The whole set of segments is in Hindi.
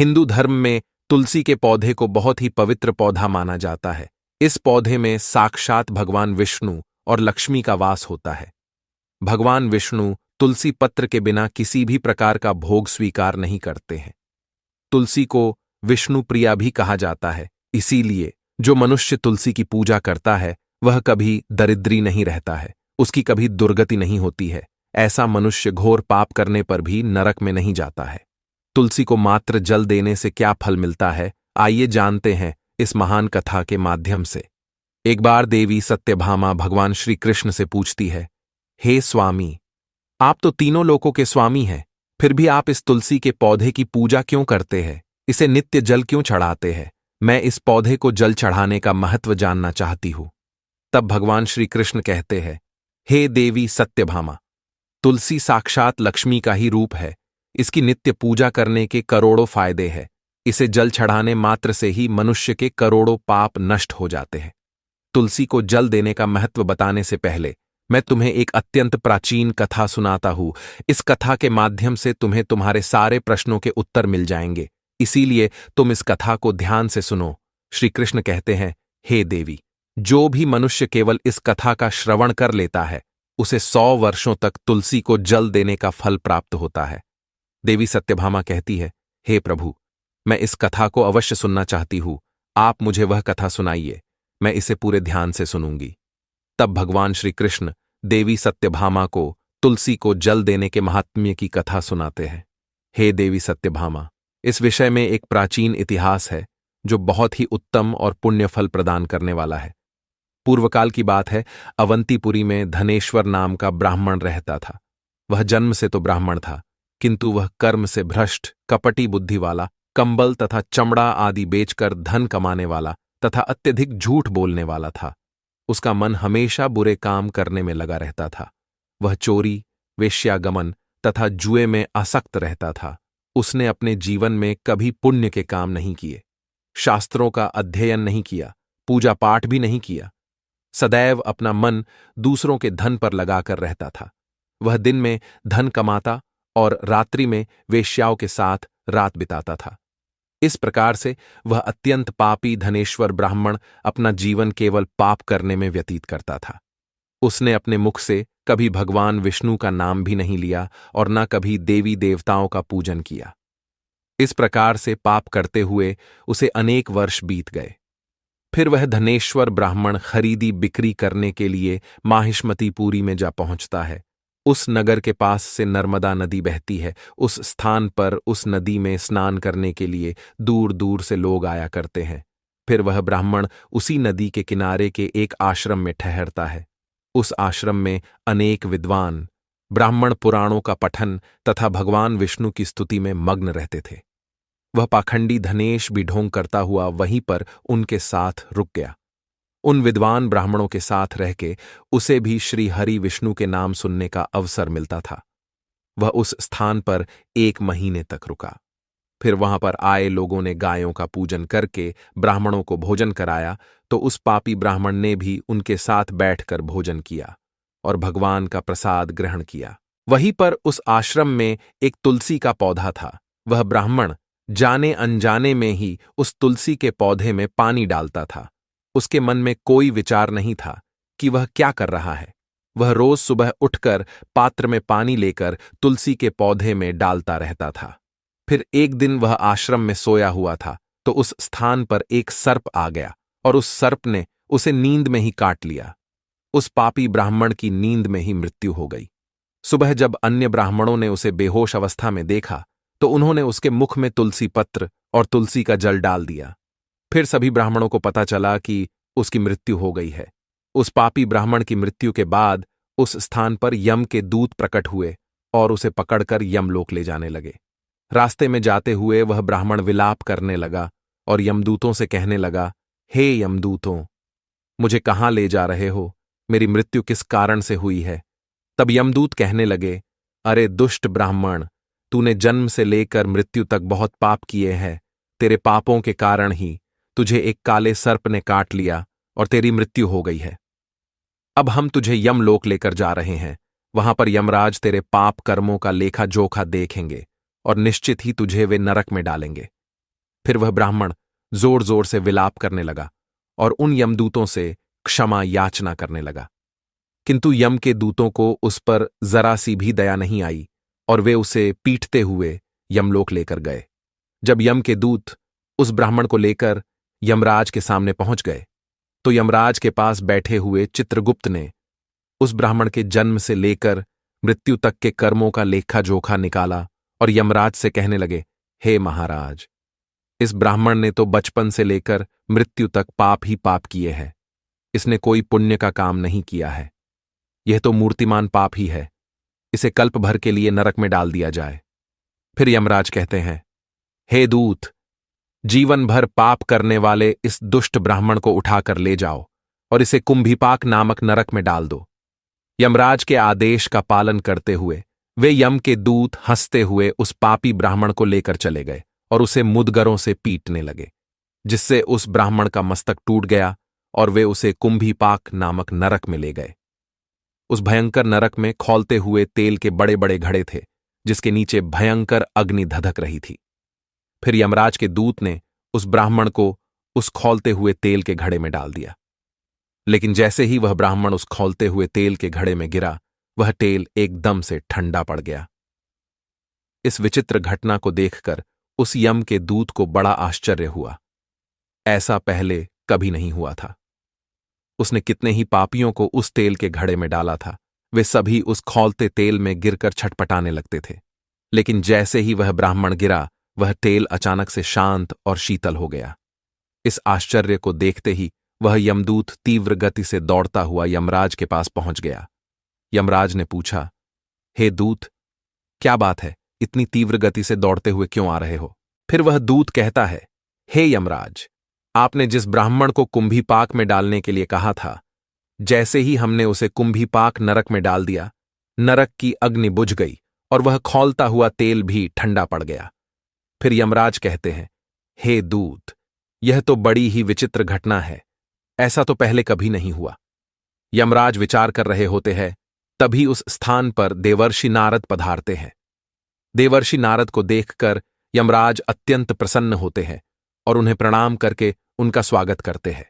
हिंदू धर्म में तुलसी के पौधे को बहुत ही पवित्र पौधा माना जाता है। इस पौधे में साक्षात भगवान विष्णु और लक्ष्मी का वास होता है। भगवान विष्णु तुलसी पत्र के बिना किसी भी प्रकार का भोग स्वीकार नहीं करते हैं। तुलसी को विष्णु प्रिया भी कहा जाता है, इसीलिए जो मनुष्य तुलसी की पूजा करता है वह कभी दरिद्री नहीं रहता है, उसकी कभी दुर्गति नहीं होती है। ऐसा मनुष्य घोर पाप करने पर भी नरक में नहीं जाता है। तुलसी को मात्र जल देने से क्या फल मिलता है, आइए जानते हैं इस महान कथा के माध्यम से। एक बार देवी सत्यभामा भगवान श्री कृष्ण से पूछती है, हे स्वामी, आप तो तीनों लोकों के स्वामी हैं, फिर भी आप इस तुलसी के पौधे की पूजा क्यों करते हैं? इसे नित्य जल क्यों चढ़ाते हैं? मैं इस पौधे को जल चढ़ाने का महत्व जानना चाहती हूं। तब भगवान श्री कृष्ण कहते हैं, हे देवी सत्यभामा, तुलसी साक्षात लक्ष्मी का ही रूप है। इसकी नित्य पूजा करने के करोड़ों फायदे हैं। इसे जल चढ़ाने मात्र से ही मनुष्य के करोड़ों पाप नष्ट हो जाते हैं। तुलसी को जल देने का महत्व बताने से पहले मैं तुम्हें एक अत्यंत प्राचीन कथा सुनाता हूं। इस कथा के माध्यम से तुम्हें तुम्हारे सारे प्रश्नों के उत्तर मिल जाएंगे, इसीलिए तुम इस कथा को ध्यान से सुनो। श्री कृष्ण कहते हैं, हे देवी, जो भी मनुष्य केवल इस कथा का श्रवण कर लेता है उसे 100 वर्षों तक तुलसी को जल देने का फल प्राप्त होता है। देवी सत्यभामा कहती है, हे प्रभु, मैं इस कथा को अवश्य सुनना चाहती हूं। आप मुझे वह कथा सुनाइए, मैं इसे पूरे ध्यान से सुनूंगी। तब भगवान श्री कृष्ण देवी सत्यभामा को तुलसी को जल देने के महात्म्य की कथा सुनाते हैं। हे देवी सत्यभामा, इस विषय में एक प्राचीन इतिहास है जो बहुत ही उत्तम और पुण्य फल प्रदान करने वाला है। पूर्वकाल की बात है, अवंतीपुरी में धनेश्वर नाम का ब्राह्मण रहता था। वह जन्म से तो ब्राह्मण था, किंतु वह कर्म से भ्रष्ट, कपटी बुद्धि वाला, कंबल तथा चमड़ा आदि बेचकर धन कमाने वाला तथा अत्यधिक झूठ बोलने वाला था। उसका मन हमेशा बुरे काम करने में लगा रहता था। वह चोरी, वेश्यागमन तथा जुए में आसक्त रहता था। उसने अपने जीवन में कभी पुण्य के काम नहीं किए, शास्त्रों का अध्ययन नहीं किया, पूजा पाठ भी नहीं किया। सदैव अपना मन दूसरों के धन पर लगाकर रहता था। वह दिन में धन कमाता और रात्रि में वेश्याओं के साथ रात बिताता था। इस प्रकार से वह अत्यंत पापी धनेश्वर ब्राह्मण अपना जीवन केवल पाप करने में व्यतीत करता था। उसने अपने मुख से कभी भगवान विष्णु का नाम भी नहीं लिया और न कभी देवी देवताओं का पूजन किया। इस प्रकार से पाप करते हुए उसे अनेक वर्ष बीत गए। फिर वह धनेश्वर ब्राह्मण खरीदी बिक्री करने के लिए माहिष्मतीपुरी में जा पहुंचता है। उस नगर के पास से नर्मदा नदी बहती है। उस स्थान पर उस नदी में स्नान करने के लिए दूर दूर से लोग आया करते हैं। फिर वह ब्राह्मण उसी नदी के किनारे के एक आश्रम में ठहरता है। उस आश्रम में अनेक विद्वान ब्राह्मण पुराणों का पठन तथा भगवान विष्णु की स्तुति में मग्न रहते थे। वह पाखंडी धनेश भी ढोंग करता हुआ वहीं पर उनके साथ रुक गया। उन विद्वान ब्राह्मणों के साथ रह के उसे भी श्री हरि विष्णु के नाम सुनने का अवसर मिलता था। वह उस स्थान पर 1 महीने तक रुका। फिर वहां पर आए लोगों ने गायों का पूजन करके ब्राह्मणों को भोजन कराया, तो उस पापी ब्राह्मण ने भी उनके साथ बैठकर भोजन किया और भगवान का प्रसाद ग्रहण किया। वहीं पर उस आश्रम में एक तुलसी का पौधा था। वह ब्राह्मण जाने अनजाने में ही उस तुलसी के पौधे में पानी डालता था। उसके मन में कोई विचार नहीं था कि वह क्या कर रहा है। वह रोज सुबह उठकर पात्र में पानी लेकर तुलसी के पौधे में डालता रहता था। फिर एक दिन वह आश्रम में सोया हुआ था, तो उस स्थान पर एक सर्प आ गया और उस सर्प ने उसे नींद में ही काट लिया। उस पापी ब्राह्मण की नींद में ही मृत्यु हो गई। सुबह जब अन्य ब्राह्मणों ने उसे बेहोश अवस्था में देखा, तो उन्होंने उसके मुख में तुलसी पत्र और तुलसी का जल डाल दिया। फिर सभी ब्राह्मणों को पता चला कि उसकी मृत्यु हो गई है। उस पापी ब्राह्मण की मृत्यु के बाद उस स्थान पर यम के दूत प्रकट हुए और उसे पकड़कर यमलोक ले जाने लगे। रास्ते में जाते हुए वह ब्राह्मण विलाप करने लगा और यमदूतों से कहने लगा, हे यमदूतों, मुझे कहाँ ले जा रहे हो? मेरी मृत्यु किस कारण से हुई है? तब यमदूत कहने लगे, अरे दुष्ट ब्राह्मण, तूने जन्म से लेकर मृत्यु तक बहुत पाप किए हैं। तेरे पापों के कारण ही तुझे एक काले सर्प ने काट लिया और तेरी मृत्यु हो गई है। अब हम तुझे यमलोक लेकर जा रहे हैं। वहां पर यमराज तेरे पाप कर्मों का लेखा जोखा देखेंगे और निश्चित ही तुझे वे नरक में डालेंगे। फिर वह ब्राह्मण जोर जोर से विलाप करने लगा और उन यमदूतों से क्षमा याचना करने लगा। किंतु यम के दूतों को उस पर जरा सी भी दया नहीं आई और वे उसे पीटते हुए यमलोक लेकर गए। जब यम के दूत उस ब्राह्मण को लेकर यमराज के सामने पहुंच गए तो यमराज के पास बैठे हुए चित्रगुप्त ने उस ब्राह्मण के जन्म से लेकर मृत्यु तक के कर्मों का लेखा जोखा निकाला और यमराज से कहने लगे, हे महाराज, इस ब्राह्मण ने तो बचपन से लेकर मृत्यु तक पाप ही पाप किए हैं। इसने कोई पुण्य का काम नहीं किया है। यह तो मूर्तिमान पाप ही है। इसे कल्प भर के लिए नरक में डाल दिया जाए। फिर यमराज कहते हैं, हे दूत, जीवन भर पाप करने वाले इस दुष्ट ब्राह्मण को उठाकर ले जाओ और इसे कुंभीपाक नामक नरक में डाल दो। यमराज के आदेश का पालन करते हुए वे यम के दूत हंसते हुए उस पापी ब्राह्मण को लेकर चले गए और उसे मुदगरों से पीटने लगे, जिससे उस ब्राह्मण का मस्तक टूट गया और वे उसे कुंभीपाक नामक नरक में ले गए। उस भयंकर नरक में खौलते हुए तेल के बड़े बड़े घड़े थे, जिसके नीचे भयंकर अग्नि धधक रही थी। फिर यमराज के दूत ने उस ब्राह्मण को उस खौलते हुए तेल के घड़े में डाल दिया। लेकिन जैसे ही वह ब्राह्मण उस खौलते हुए तेल के घड़े में गिरा, वह तेल एकदम से ठंडा पड़ गया। इस विचित्र घटना को देखकर उस यम के दूत को बड़ा आश्चर्य हुआ। ऐसा पहले कभी नहीं हुआ था। उसने कितने ही पापियों को उस तेल के घड़े में डाला था, वे सभी उस खौलते तेल में गिरकर छटपटाने लगते थे। लेकिन जैसे ही वह ब्राह्मण गिरा, वह तेल अचानक से शांत और शीतल हो गया। इस आश्चर्य को देखते ही वह यमदूत तीव्र गति से दौड़ता हुआ यमराज के पास पहुंच गया। यमराज ने पूछा, हे दूत, क्या बात है, इतनी तीव्र गति से दौड़ते हुए क्यों आ रहे हो? फिर वह दूत कहता है, हे यमराज, आपने जिस ब्राह्मण को कुंभीपाक में डालने के लिए कहा था, जैसे ही हमने उसे कुंभीपाक नरक में डाल दिया, नरक की अग्नि बुझ गई और वह खौलता हुआ तेल भी ठंडा पड़ गया। फिर यमराज कहते हैं, हे दूत, यह तो बड़ी ही विचित्र घटना है। ऐसा तो पहले कभी नहीं हुआ। यमराज विचार कर रहे होते हैं, तभी उस स्थान पर देवर्षि नारद पधारते हैं। देवर्षि नारद को देखकर यमराज अत्यंत प्रसन्न होते हैं और उन्हें प्रणाम करके उनका स्वागत करते हैं।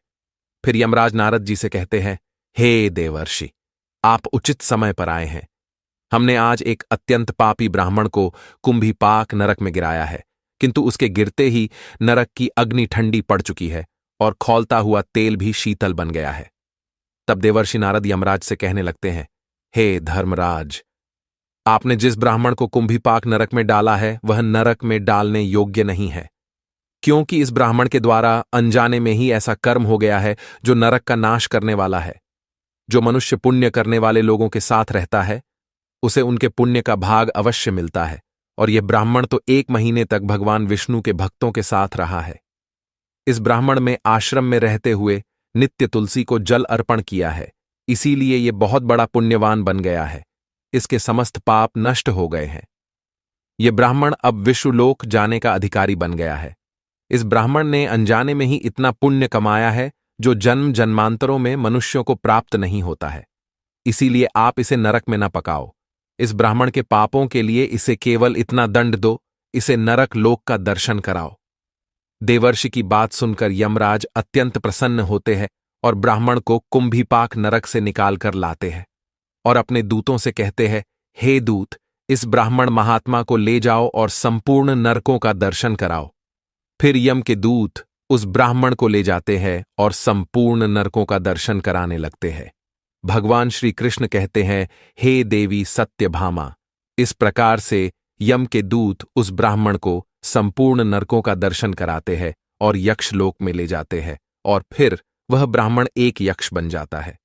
फिर यमराज नारद जी से कहते हैं, हे देवर्षि, आप उचित समय पर आए हैं। हमने आज एक अत्यंत पापी ब्राह्मण को कुंभीपाक नरक में गिराया है, किंतु उसके गिरते ही नरक की अग्नि ठंडी पड़ चुकी है और खौलता हुआ तेल भी शीतल बन गया है। तब देवर्षि नारद यमराज से कहने लगते हैं, हे धर्मराज, आपने जिस ब्राह्मण को कुंभीपाक नरक में डाला है, वह नरक में डालने योग्य नहीं है, क्योंकि इस ब्राह्मण के द्वारा अनजाने में ही ऐसा कर्म हो गया है जो नरक का नाश करने वाला है। जो मनुष्य पुण्य करने वाले लोगों के साथ रहता है, उसे उनके पुण्य का भाग अवश्य मिलता है, और यह ब्राह्मण तो 1 महीने तक भगवान विष्णु के भक्तों के साथ रहा है। इस ब्राह्मण में आश्रम में रहते हुए नित्य तुलसी को जल अर्पण किया है, इसीलिए यह बहुत बड़ा पुण्यवान बन गया है। इसके समस्त पाप नष्ट हो गए हैं। यह ब्राह्मण अब विश्वलोक जाने का अधिकारी बन गया है। इस ब्राह्मण ने अनजाने में ही इतना पुण्य कमाया है जो जन्म जन्मांतरों में मनुष्यों को प्राप्त नहीं होता है। इसीलिए आप इसे नरक में न पकाओ। इस ब्राह्मण के पापों के लिए इसे केवल इतना दंड दो, इसे नरक लोक का दर्शन कराओ। देवर्षि की बात सुनकर यमराज अत्यंत प्रसन्न होते हैं और ब्राह्मण को कुंभीपाक नरक से निकालकर लाते हैं और अपने दूतों से कहते हैं, हे दूत, इस ब्राह्मण महात्मा को ले जाओ और संपूर्ण नरकों का दर्शन कराओ। फिर यम के दूत उस ब्राह्मण को ले जाते हैं और संपूर्ण नरकों का दर्शन कराने लगते हैं। भगवान श्री कृष्ण कहते हैं, हे देवी सत्यभामा, इस प्रकार से यम के दूत उस ब्राह्मण को संपूर्ण नरकों का दर्शन कराते हैं और यक्षलोक में ले जाते हैं, और फिर वह ब्राह्मण एक यक्ष बन जाता है।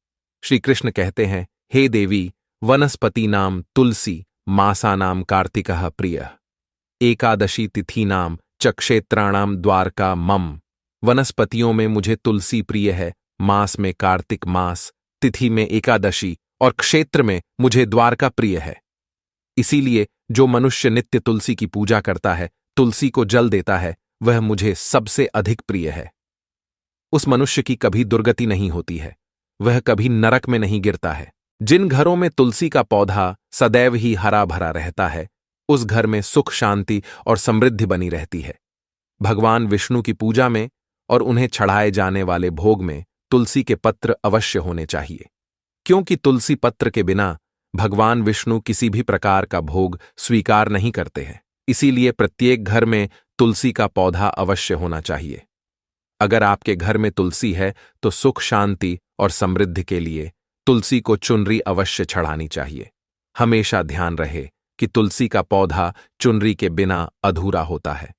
श्री कृष्ण कहते हैं, हे देवी, वनस्पति नाम तुलसी, मासा नाम कार्तिकः प्रिय, एकादशी तिथि नाम च क्षेत्राणाम द्वारका मम। वनस्पतियों में मुझे तुलसी प्रिय है, मास में कार्तिक मास, तिथि में एकादशी और क्षेत्र में मुझे द्वारका प्रिय है। इसीलिए जो मनुष्य नित्य तुलसी की पूजा करता है, तुलसी को जल देता है, वह मुझे सबसे अधिक प्रिय है। उस मनुष्य की कभी दुर्गति नहीं होती है, वह कभी नरक में नहीं गिरता है। जिन घरों में तुलसी का पौधा सदैव ही हरा भरा रहता है, उस घर में सुख शांति और समृद्धि बनी रहती है। भगवान विष्णु की पूजा में और उन्हें चढ़ाए जाने वाले भोग में तुलसी के पत्र अवश्य होने चाहिए, क्योंकि तुलसी पत्र के बिना भगवान विष्णु किसी भी प्रकार का भोग स्वीकार नहीं करते हैं। इसीलिए प्रत्येक घर में तुलसी का पौधा अवश्य होना चाहिए। अगर आपके घर में तुलसी है तो सुख, शांति और समृद्धि के लिए तुलसी को चुनरी अवश्य चढ़ानी चाहिए। हमेशा ध्यान रहे कि तुलसी का पौधा चुनरी के बिना अधूरा होता है।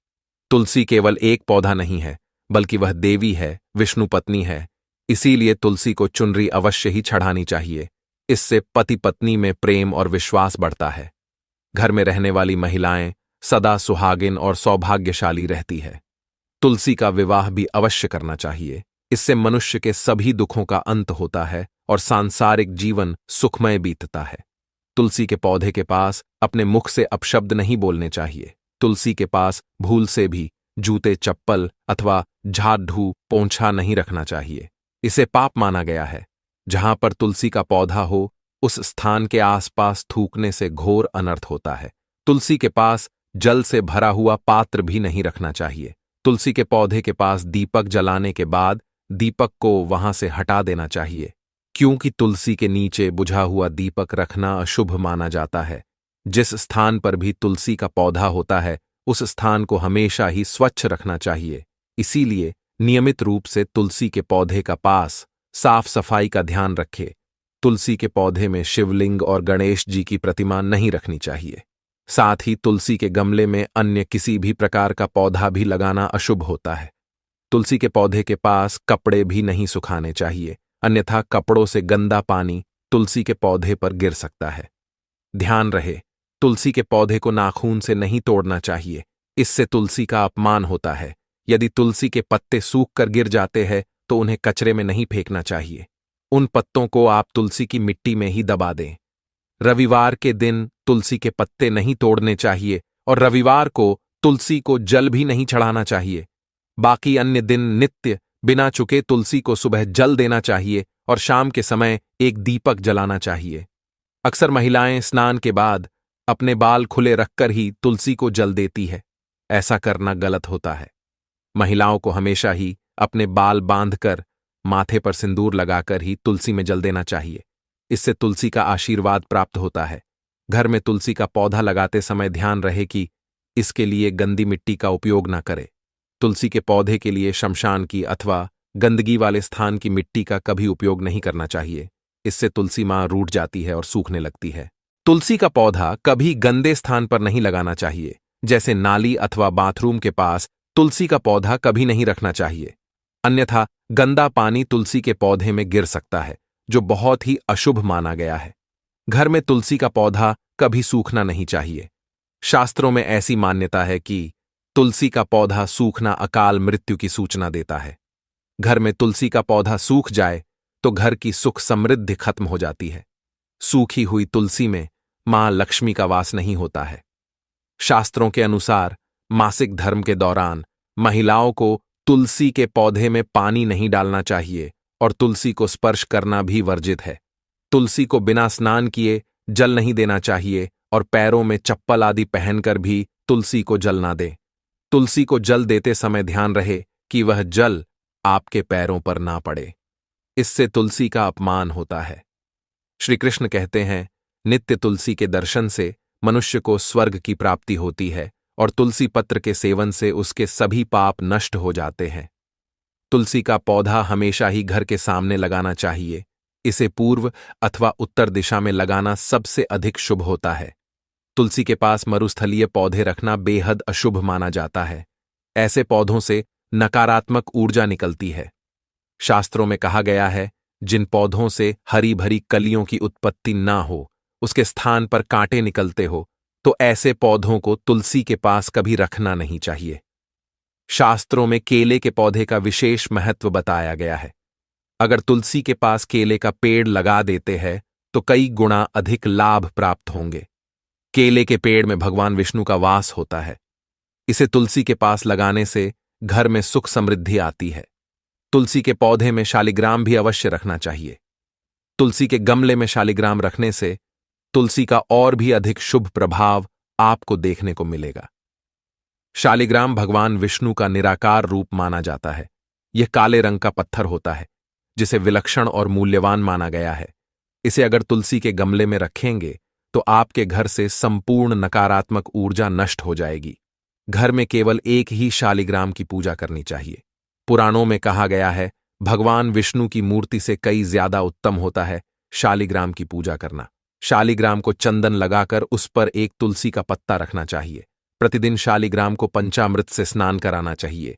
तुलसी केवल एक पौधा नहीं है, बल्कि वह देवी है, विष्णु पत्नी है। इसीलिए तुलसी को चुनरी अवश्य ही चढ़ानी चाहिए। इससे पति पत्नी में प्रेम और विश्वास बढ़ता है। घर में रहने वाली महिलाएं सदा सुहागिन और सौभाग्यशाली रहती है। तुलसी का विवाह भी अवश्य करना चाहिए। इससे मनुष्य के सभी दुखों का अंत होता है और सांसारिक जीवन सुखमय बीतता है। तुलसी के पौधे के पास अपने मुख से अपशब्द नहीं बोलने चाहिए। तुलसी के पास भूल से भी जूते, चप्पल अथवा झाड़ू, पोंछा नहीं रखना चाहिए। इसे पाप माना गया है। जहां पर तुलसी का पौधा हो, उस स्थान के आसपास थूकने से घोर अनर्थ होता है। तुलसी के पास जल से भरा हुआ पात्र भी नहीं रखना चाहिए। तुलसी के पौधे के पास दीपक जलाने के बाद दीपक को वहां से हटा देना चाहिए, क्योंकि तुलसी के नीचे बुझा हुआ दीपक रखना अशुभ माना जाता है। जिस स्थान पर भी तुलसी का पौधा होता है, उस स्थान को हमेशा ही स्वच्छ रखना चाहिए। इसीलिए नियमित रूप से तुलसी के पौधे का पास साफ सफाई का ध्यान रखें। तुलसी के पौधे में शिवलिंग और गणेश जी की प्रतिमा नहीं रखनी चाहिए। साथ ही तुलसी के गमले में अन्य किसी भी प्रकार का पौधा भी लगाना अशुभ होता है। तुलसी के पौधे के पास कपड़े भी नहीं सुखाने चाहिए, अन्यथा कपड़ों से गंदा पानी तुलसी के पौधे पर गिर सकता है। ध्यान रहे, तुलसी के पौधे को नाखून से नहीं तोड़ना चाहिए। इससे तुलसी का अपमान होता है। यदि तुलसी के पत्ते सूख कर गिर जाते हैं तो उन्हें कचरे में नहीं फेंकना चाहिए। उन पत्तों को आप तुलसी की मिट्टी में ही दबा दें। रविवार के दिन तुलसी के पत्ते नहीं तोड़ने चाहिए और रविवार को तुलसी को जल भी नहीं चढ़ाना चाहिए। बाकी अन्य दिन नित्य बिना चुके तुलसी को सुबह जल देना चाहिए और शाम के समय एक दीपक जलाना चाहिए। अक्सर महिलाएं स्नान के बाद अपने बाल खुले रखकर ही तुलसी को जल देती है। ऐसा करना गलत होता है। महिलाओं को हमेशा ही अपने बाल बांधकर माथे पर सिंदूर लगाकर ही तुलसी में जल देना चाहिए। इससे तुलसी का आशीर्वाद प्राप्त होता है। घर में तुलसी का पौधा लगाते समय ध्यान रहे कि इसके लिए गंदी मिट्टी का उपयोग न करें। तुलसी के पौधे के लिए शमशान की अथवा गंदगी वाले स्थान की मिट्टी का कभी उपयोग नहीं करना चाहिए। इससे तुलसी मां रूठ जाती है और सूखने लगती है। तुलसी का पौधा कभी गंदे स्थान पर नहीं लगाना चाहिए, जैसे नाली अथवा बाथरूम के पास तुलसी का पौधा कभी नहीं रखना चाहिए, अन्यथा गंदा पानी तुलसी के पौधे में गिर सकता है, जो बहुत ही अशुभ माना गया है। घर में तुलसी का पौधा कभी सूखना नहीं चाहिए। शास्त्रों में ऐसी मान्यता है कि तुलसी का पौधा सूखना अकाल मृत्यु की सूचना देता है। घर में तुलसी का पौधा सूख जाए तो घर की सुख समृद्धि खत्म हो जाती है। सूखी हुई तुलसी में मां लक्ष्मी का वास नहीं होता है। शास्त्रों के अनुसार मासिक धर्म के दौरान महिलाओं को तुलसी के पौधे में पानी नहीं डालना चाहिए और तुलसी को स्पर्श करना भी वर्जित है। तुलसी को बिना स्नान किए जल नहीं देना चाहिए और पैरों में चप्पल आदि पहनकर भी तुलसी को जल ना दें। तुलसी को जल देते समय ध्यान रहे कि वह जल आपके पैरों पर ना पड़े। इससे तुलसी का अपमान होता है। श्री कृष्ण कहते हैं, नित्य तुलसी के दर्शन से मनुष्य को स्वर्ग की प्राप्ति होती है और तुलसी पत्र के सेवन से उसके सभी पाप नष्ट हो जाते हैं। तुलसी का पौधा हमेशा ही घर के सामने लगाना चाहिए। इसे पूर्व अथवा उत्तर दिशा में लगाना सबसे अधिक शुभ होता है। तुलसी के पास मरुस्थलीय पौधे रखना बेहद अशुभ माना जाता है। ऐसे पौधों से नकारात्मक ऊर्जा निकलती है। शास्त्रों में कहा गया है, जिन पौधों से हरी भरी कलियों की उत्पत्ति ना हो, उसके स्थान पर कांटे निकलते हो, तो ऐसे पौधों को तुलसी के पास कभी रखना नहीं चाहिए। शास्त्रों में केले के पौधे का विशेष महत्व बताया गया है। अगर तुलसी के पास केले का पेड़ लगा देते हैं तो कई गुना अधिक लाभ प्राप्त होंगे। केले के पेड़ में भगवान विष्णु का वास होता है। इसे तुलसी के पास लगाने से घर में सुख समृद्धि आती है। तुलसी के पौधे में शालिग्राम भी अवश्य रखना चाहिए। तुलसी के गमले में शालिग्राम रखने से तुलसी का और भी अधिक शुभ प्रभाव आपको देखने को मिलेगा। शालिग्राम भगवान विष्णु का निराकार रूप माना जाता है। यह काले रंग का पत्थर होता है, जिसे विलक्षण और मूल्यवान माना गया है। इसे अगर तुलसी के गमले में रखेंगे तो आपके घर से संपूर्ण नकारात्मक ऊर्जा नष्ट हो जाएगी। घर में केवल एक ही शालिग्राम की पूजा करनी चाहिए। पुराणों में कहा गया है, भगवान विष्णु की मूर्ति से कई ज्यादा उत्तम होता है शालिग्राम की पूजा करना। शालिग्राम को चंदन लगाकर उस पर एक तुलसी का पत्ता रखना चाहिए। प्रतिदिन शालिग्राम को पंचामृत से स्नान कराना चाहिए।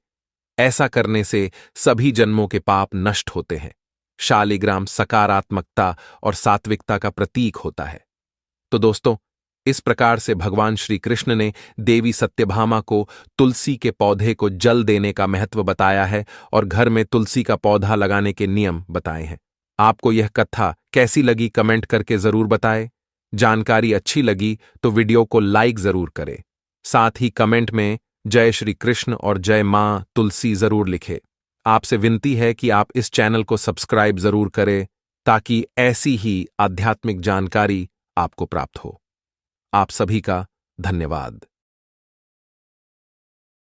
ऐसा करने से सभी जन्मों के पाप नष्ट होते हैं। शालिग्राम सकारात्मकता और सात्विकता का प्रतीक होता है। तो दोस्तों, इस प्रकार से भगवान श्री कृष्ण ने देवी सत्यभामा को तुलसी के पौधे को जल देने का महत्व बताया है और घर में तुलसी का पौधा लगाने के नियम बताए हैं। आपको यह कथा कैसी लगी कमेंट करके जरूर बताएं। जानकारी अच्छी लगी तो वीडियो को लाइक जरूर करें। साथ ही कमेंट में जय श्री कृष्ण और जय मां तुलसी जरूर लिखें। आपसे विनती है कि आप इस चैनल को सब्सक्राइब जरूर करें ताकि ऐसी ही आध्यात्मिक जानकारी आपको प्राप्त हो। आप सभी का धन्यवाद।